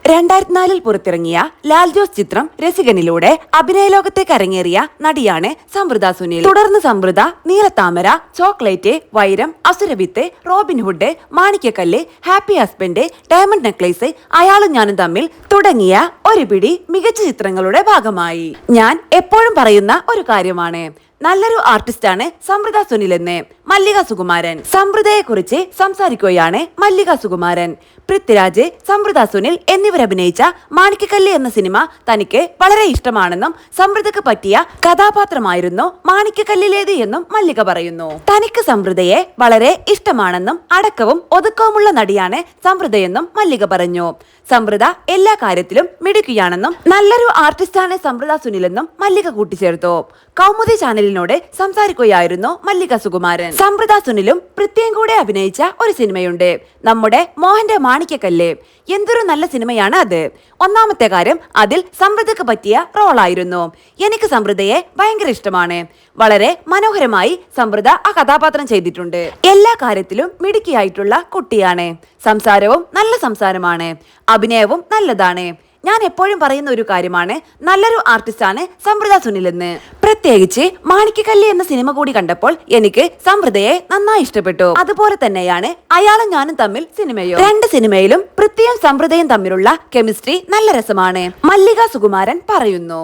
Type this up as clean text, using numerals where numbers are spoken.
2004 പുറത്തിറങ്ങിയ ലാൽ ജോസ് ചിത്രം രസികനിലൂടെ അഭിനയ ലോകത്തേക്ക് അരങ്ങേറിയ നടിയാണ് സമൃദ്ധ സുനിൽ. തുടർന്ന് Samruddha Neelathamara, Chocolate, Vairam, Asuravithu, Robin Hood, Manikyakkallu, Happy Husband, Diamond Necklace, അയാളും ഞാനും തമ്മിൽ തുടങ്ങിയ ഒരു പിടി മികച്ച ചിത്രങ്ങളുടെ ഭാഗമായി. ഞാൻ എപ്പോഴും പറയുന്ന ഒരു കാര്യമാണ്, നല്ലൊരു ആർട്ടിസ്റ്റാണ് സമൃദ്ധ സുനിൽ എന്ന് മല്ലിക സുകുമാരൻ. സമൃദ്ധയെ കുറിച്ച് സംസാരിക്കുകയാണ് മല്ലിക സുകുമാരൻ. പൃഥ്വിരാജ്, സമൃദ്ധ സുനിൽ എന്നിവരഭിനയിച്ച മാണിക്യക്കല്ല് എന്ന സിനിമ തനിക്ക് വളരെ ഇഷ്ടമാണെന്നും സമൃദ്ധക്ക് പറ്റിയ കഥാപാത്രമായിരുന്നു മാണിക്യക്കല്ലിലേത് എന്നും മല്ലിക പറയുന്നു. തനിക്ക് സമൃദ്ധയെ വളരെ ഇഷ്ടമാണെന്നും അടക്കവും ഒതുക്കവുമുള്ള നടിയാണ് സമൃദ്ധയെന്നും മല്ലിക പറഞ്ഞു. സമൃദ്ധ എല്ലാ കാര്യത്തിലും മിടുക്കിയാണെന്നും നല്ലൊരു ആർട്ടിസ്റ്റാണ് സമൃദ്ധ സുനിലെന്നും മല്ലിക കൂട്ടിച്ചേർത്തു. കൗമുദി ചാനലിനോട് സംസാരിക്കുകയായിരുന്നു മല്ലിക സുകുമാരൻ. സമൃദ്ധ സുനിലും പൃഥ്വിയും കൂടെ അഭിനയിച്ച ഒരു സിനിമയുണ്ട്, നമ്മുടെ മോഹന്റെ മാണിക്യക്കല്ല്. എന്തൊരു നല്ല സിനിമയാണ് അത്. ഒന്നാമത്തെ കാര്യം, അതിൽ സമൃദ്ധക്ക് പറ്റിയ റോളായിരുന്നു. എനിക്ക് സമൃദ്ധയെ ഭയങ്കര ഇഷ്ടമാണ്. വളരെ മനോഹരമായി സമൃദ്ധ ആ കഥാപാത്രം ചെയ്തിട്ടുണ്ട്. എല്ലാ കാര്യത്തിലും മിടുക്കിയായിട്ടുള്ള കുട്ടിയാണ്. സംസാരവും നല്ല സംസാരമാണ്, അഭിനയവും നല്ലതാണ്. ഞാൻ എപ്പോഴും പറയുന്ന ഒരു കാര്യമാണ്, നല്ലൊരു ആർട്ടിസ്റ്റാണ് സമൃദ്ധ സുനിൽ എന്ന്. പ്രത്യേകിച്ച് മാണിക്യക്കല്ല് എന്ന സിനിമ കൂടി കണ്ടപ്പോൾ എനിക്ക് സമൃദ്ധയെ നന്നായി ഇഷ്ടപ്പെട്ടു. അതുപോലെ തന്നെയാണ് അയാളും ഞാനും തമ്മിൽ സിനിമയോ. രണ്ട് സിനിമയിലും പൃഥ്വിയും സമൃദ്ധയും തമ്മിലുള്ള കെമിസ്ട്രി നല്ല രസമാണ്, മല്ലിക സുകുമാരൻ പറയുന്നു.